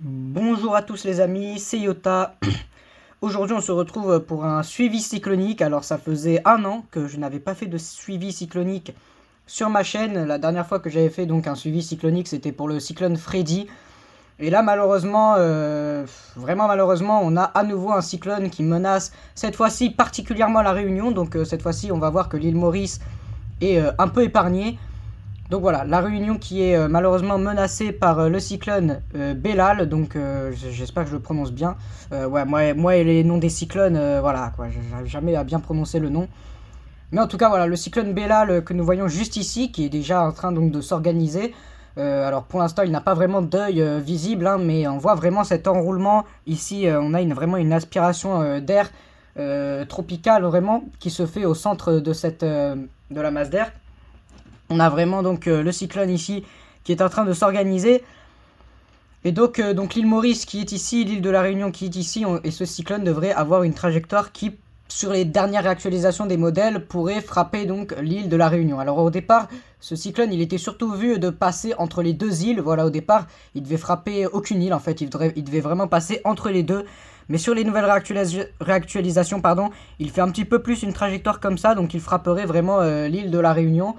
Bonjour à tous les amis, c'est Yota. Aujourd'hui on se retrouve pour un suivi cyclonique. Alors ça faisait un an que je n'avais pas fait de suivi cyclonique sur ma chaîne. La dernière fois que j'avais fait donc un suivi cyclonique c'était pour le cyclone Freddy. Et là malheureusement, vraiment malheureusement, on a à nouveau un cyclone qui menace cette fois-ci particulièrement la Réunion. Donc cette fois-ci on va voir que l'île Maurice est un peu épargnée. Donc voilà, la Réunion qui est malheureusement menacée par le cyclone Bellal, donc j'espère que je le prononce bien. Ouais, moi et les noms des cyclones, voilà, quoi, j'arrive jamais à bien prononcer le nom. Mais en tout cas, voilà, le cyclone Bellal que nous voyons juste ici, qui est déjà en train donc de s'organiser. Alors pour l'instant, il n'a pas vraiment d'œil visible, hein, mais on voit vraiment cet enroulement. Ici, on a vraiment une aspiration d'air tropical, vraiment, qui se fait au centre de la masse d'air. On a vraiment donc le cyclone ici qui est en train de s'organiser. Et donc l'île Maurice qui est ici, l'île de la Réunion qui est ici, et ce cyclone devrait avoir une trajectoire qui, sur les dernières réactualisations des modèles, pourrait frapper donc l'île de la Réunion. Alors au départ, ce cyclone, il était surtout vu de passer entre les deux îles. Voilà, au départ, il devait frapper aucune île en fait, il devait vraiment passer entre les deux. Mais sur les nouvelles réactualisations, pardon, il fait un petit peu plus une trajectoire comme ça, donc il frapperait vraiment l'île de la Réunion.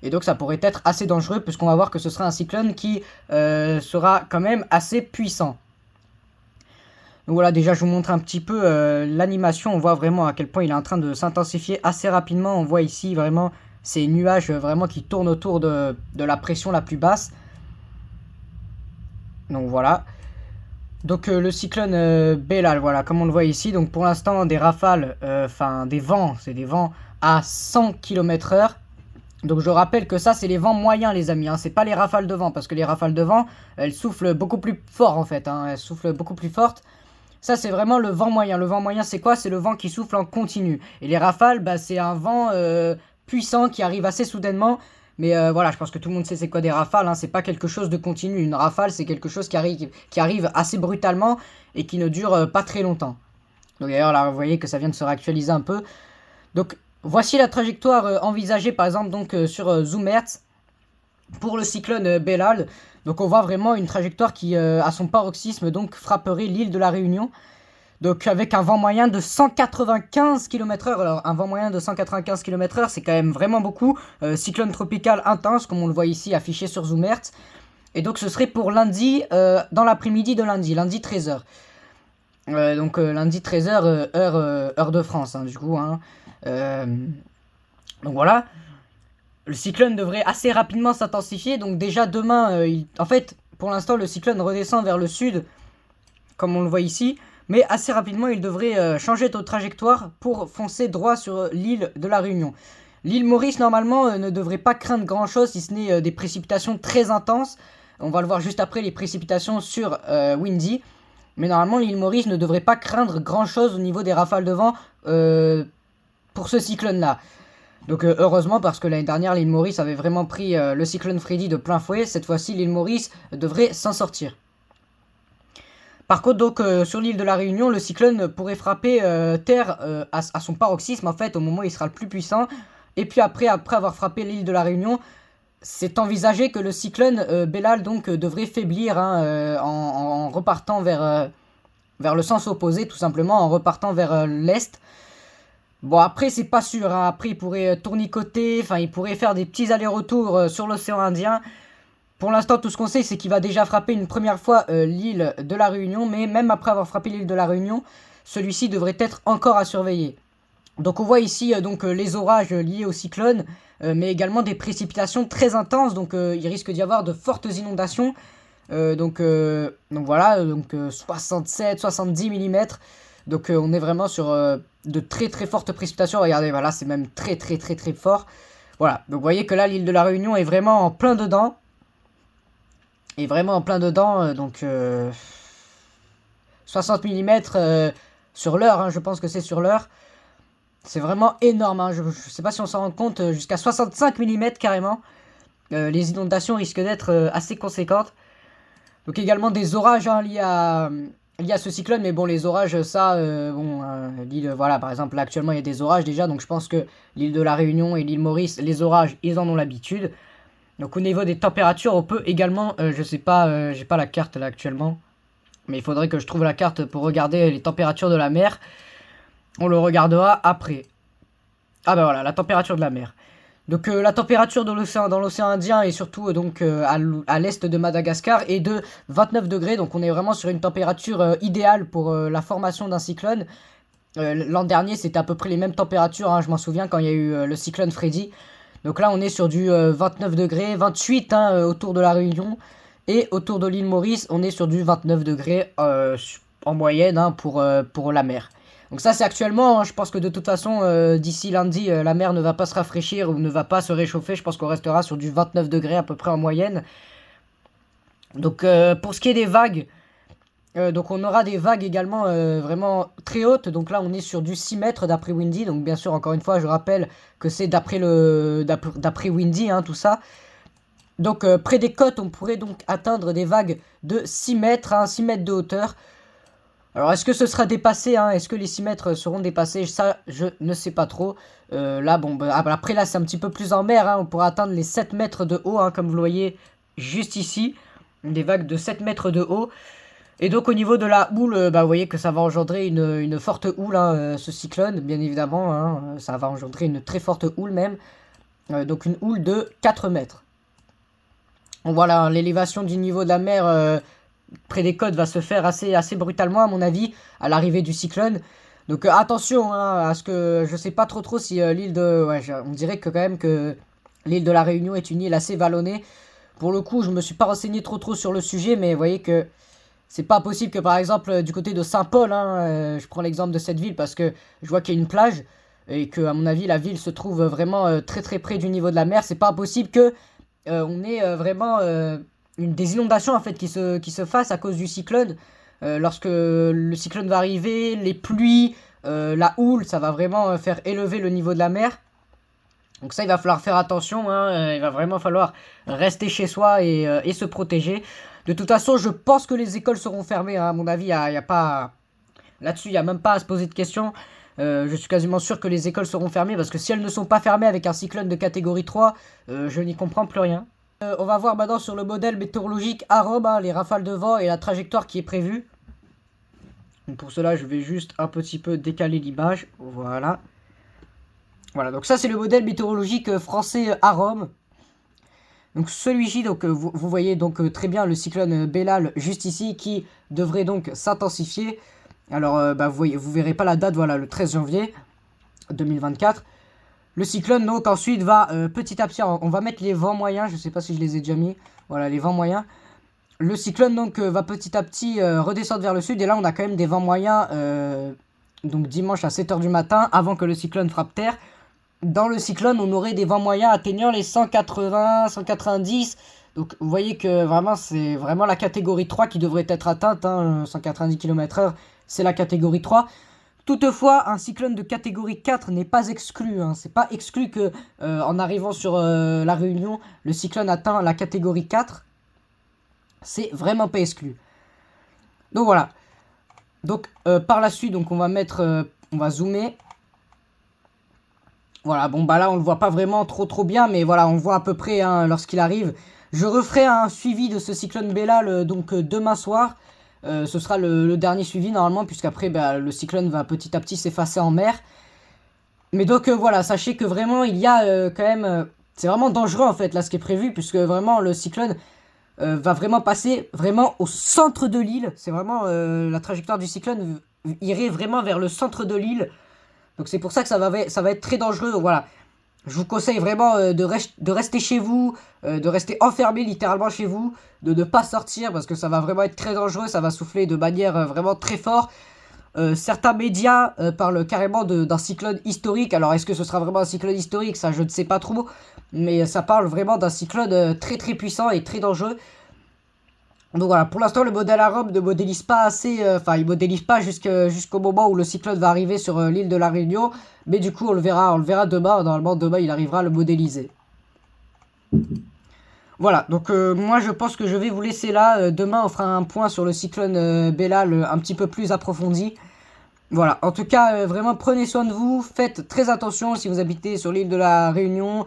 Et donc ça pourrait être assez dangereux puisqu'on va voir que ce sera un cyclone qui sera quand même assez puissant. Donc voilà, déjà je vous montre un petit peu l'animation. On voit vraiment à quel point il est en train de s'intensifier assez rapidement. On voit ici vraiment ces nuages vraiment qui tournent autour de la pression la plus basse. Donc voilà. Donc le cyclone Bellal, voilà, comme on le voit ici. Donc pour l'instant des rafales, enfin des vents, c'est des vents à 100 km/h. Donc je rappelle que ça c'est les vents moyens les amis, hein. C'est pas les rafales de vent, parce que les rafales de vent, elles soufflent beaucoup plus fort en fait, hein. Elles soufflent beaucoup plus fortes. Ça c'est vraiment le vent moyen. Le vent moyen c'est quoi? C'est le vent qui souffle en continu. Et les rafales, bah, c'est un vent puissant qui arrive assez soudainement. Mais voilà, je pense que tout le monde sait c'est quoi des rafales, hein. C'est pas quelque chose de continu. Une rafale c'est quelque chose qui arrive assez brutalement et qui ne dure pas très longtemps. Donc d'ailleurs là vous voyez que ça vient de se réactualiser un peu. Donc voici la trajectoire envisagée par exemple donc sur Zoom Earth pour le cyclone Bellal. Donc on voit vraiment une trajectoire qui à son paroxysme donc frapperait l'île de la Réunion. Donc avec un vent moyen de 195 km/h. Alors un vent moyen de 195 km/h c'est quand même vraiment beaucoup. Cyclone tropical intense comme on le voit ici affiché sur Zoom Earth. Et donc ce serait pour lundi dans l'après-midi de lundi 13h. Donc lundi 13h heure de France hein, du coup hein. Euh, donc voilà, le cyclone devrait assez rapidement s'intensifier. Donc déjà demain, en fait, pour l'instant, le cyclone redescend vers le sud, comme on le voit ici. Mais assez rapidement, il devrait changer de trajectoire pour foncer droit sur l'île de la Réunion. L'île Maurice, normalement, ne devrait pas craindre grand-chose, si ce n'est des précipitations très intenses. On va le voir juste après, les précipitations sur Windy. Mais normalement, l'île Maurice ne devrait pas craindre grand-chose au niveau des rafales de vent pour ce cyclone-là. Donc heureusement parce que l'année dernière l'île Maurice avait vraiment pris le cyclone Freddy de plein fouet. Cette fois-ci l'île Maurice devrait s'en sortir. Par contre donc sur l'île de la Réunion le cyclone pourrait frapper terre à son paroxysme en fait au moment où il sera le plus puissant. Et puis après avoir frappé l'île de la Réunion, c'est envisagé que le cyclone Bellal donc devrait faiblir hein, en repartant vers le sens opposé, tout simplement en repartant vers l'est. Bon après c'est pas sûr, hein. Après il pourrait tournicoter, enfin il pourrait faire des petits allers-retours sur l'océan Indien. Pour l'instant tout ce qu'on sait c'est qu'il va déjà frapper une première fois l'île de la Réunion, mais même après avoir frappé l'île de la Réunion, celui-ci devrait être encore à surveiller. Donc on voit ici les orages liés au cyclone, mais également des précipitations très intenses, donc il risque d'y avoir de fortes inondations. Donc voilà, 67-70 mm. Donc on est vraiment sur de très très fortes précipitations. Regardez, voilà, c'est même très très très très fort. Voilà, donc vous voyez que là l'île de la Réunion est vraiment en plein dedans. Est vraiment en plein dedans, 60 mm sur l'heure, hein, je pense que c'est sur l'heure. C'est vraiment énorme, hein, je sais pas si on s'en rend compte, jusqu'à 65 mm carrément. Les inondations risquent d'être assez conséquentes. Donc également des orages hein, liés à ce cyclone, mais bon les orages ça, l'île, voilà par exemple là actuellement il y a des orages déjà, donc je pense que l'île de la Réunion et l'île Maurice, les orages ils en ont l'habitude. Donc au niveau des températures on peut également, je sais pas, j'ai pas la carte là actuellement. Mais il faudrait que je trouve la carte pour regarder les températures de la mer. On le regardera après. Ah bah voilà, la température de la mer. Donc la température dans l'océan Indien et surtout donc à l'est de Madagascar est de 29 degrés. Donc on est vraiment sur une température idéale pour la formation d'un cyclone. L'an dernier c'était à peu près les mêmes températures, hein, je m'en souviens quand il y a eu le cyclone Freddy. Donc là on est sur du 29 degrés, 28 hein, autour de la Réunion. Et autour de l'île Maurice on est sur du 29 degrés en moyenne hein, pour la mer. Donc ça c'est actuellement, hein, je pense que de toute façon d'ici lundi la mer ne va pas se rafraîchir ou ne va pas se réchauffer, je pense qu'on restera sur du 29 degrés à peu près en moyenne. Donc pour ce qui est des vagues, donc on aura des vagues également vraiment très hautes, donc là on est sur du 6 mètres d'après Windy, donc bien sûr encore une fois je rappelle que c'est d'après Windy hein, tout ça. Donc près des côtes on pourrait donc atteindre des vagues de 6 mètres, hein, 6 mètres de hauteur. Alors, est-ce que ce sera dépassé hein? Est-ce que les 6 mètres seront dépassés? Ça, je ne sais pas trop. Là, bon, bah, après, là, c'est un petit peu plus en mer. Hein. On pourra atteindre les 7 mètres de haut, hein, comme vous le voyez juste ici. Des vagues de 7 mètres de haut. Et donc, au niveau de la houle, bah, vous voyez que ça va engendrer une forte houle, hein, ce cyclone, bien évidemment. Hein, ça va engendrer une très forte houle même. Donc, une houle de 4 mètres. Donc, voilà, hein, l'élévation du niveau de la mer près des côtes va se faire assez brutalement à mon avis à l'arrivée du cyclone. Donc attention hein, à ce que je sais pas trop si l'île de on dirait que quand même que l'île de la Réunion est une île assez vallonnée. Pour le coup, je me suis pas renseigné trop sur le sujet, mais vous voyez que c'est pas possible que par exemple du côté de Saint-Paul hein, je prends l'exemple de cette ville parce que je vois qu'il y a une plage et que à mon avis la ville se trouve vraiment très près du niveau de la mer. C'est pas possible que on ait vraiment des inondations en fait qui se fassent à cause du cyclone. Lorsque le cyclone va arriver, les pluies, la houle, ça va vraiment faire élever le niveau de la mer. Donc ça, il va falloir faire attention, hein, il va vraiment falloir rester chez soi et se protéger. De toute façon, je pense que les écoles seront fermées, hein, à mon avis, y a pas... Là-dessus, il n'y a même pas à se poser de questions. Je suis quasiment sûr que les écoles seront fermées, parce que si elles ne sont pas fermées avec un cyclone de catégorie 3, je n'y comprends plus rien. On va voir maintenant sur le modèle météorologique AROM, hein, les rafales de vent et la trajectoire qui est prévue. Donc pour cela, je vais juste un petit peu décaler l'image. Voilà. Voilà, donc ça c'est le modèle météorologique français AROM. Donc celui-ci, donc vous voyez donc très bien le cyclone Bellal juste ici qui devrait donc s'intensifier. Alors bah, vous verrez pas la date, voilà, le 13 janvier 2024. Le cyclone donc ensuite va petit à petit, on va mettre les vents moyens, je sais pas si je les ai déjà mis, voilà les vents moyens. Le cyclone donc va petit à petit redescendre vers le sud et là on a quand même des vents moyens donc dimanche à 7 h du matin avant que le cyclone frappe terre. Dans le cyclone on aurait des vents moyens atteignant les 180, 190, donc vous voyez que vraiment c'est vraiment la catégorie 3 qui devrait être atteinte, hein, 190 km/h c'est la catégorie 3. Toutefois, un cyclone de catégorie 4 n'est pas exclu. Hein. C'est pas exclu que en arrivant sur la Réunion, le cyclone atteint la catégorie 4. C'est vraiment pas exclu. Donc voilà. Donc par la suite, donc on va mettre, on va zoomer. Voilà, bon bah là on le voit pas vraiment trop bien, mais voilà, on voit à peu près hein, lorsqu'il arrive. Je referai un suivi de ce cyclone Bellal donc demain soir. Ce sera le dernier suivi normalement, puisqu'après bah, le cyclone va petit à petit s'effacer en mer. Mais donc voilà, sachez que vraiment il y a quand même... c'est vraiment dangereux en fait là ce qui est prévu, puisque vraiment le cyclone va vraiment passer vraiment au centre de l'île. C'est vraiment la trajectoire du cyclone irait vraiment vers le centre de l'île. Donc c'est pour ça que ça va être très dangereux. Donc voilà, je vous conseille vraiment de rester chez vous, de rester enfermé littéralement chez vous, de ne pas sortir parce que ça va vraiment être très dangereux, ça va souffler de manière vraiment très fort. Certains médias parlent carrément d'un cyclone historique. Alors est-ce que ce sera vraiment un cyclone historique? Ça je ne sais pas trop, mais ça parle vraiment d'un cyclone très puissant et très dangereux. Donc voilà, pour l'instant le modèle AROM ne modélise pas assez, enfin il modélise pas jusqu'au moment où le cyclone va arriver sur l'île de la Réunion, mais du coup on le verra demain, normalement demain il arrivera à le modéliser. Voilà, donc moi je pense que je vais vous laisser là, demain on fera un point sur le cyclone Bellal un petit peu plus approfondi. Voilà, en tout cas vraiment prenez soin de vous, faites très attention si vous habitez sur l'île de la Réunion,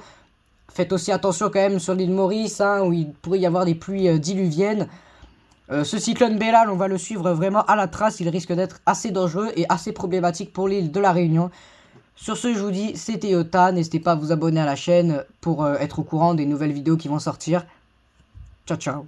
faites aussi attention quand même sur l'île Maurice, hein, où il pourrait y avoir des pluies diluviennes. Ce cyclone Bellal, on va le suivre vraiment à la trace. Il risque d'être assez dangereux et assez problématique pour l'île de la Réunion. Sur ce, je vous dis, c'était Yota. N'hésitez pas à vous abonner à la chaîne pour être au courant des nouvelles vidéos qui vont sortir. Ciao, ciao.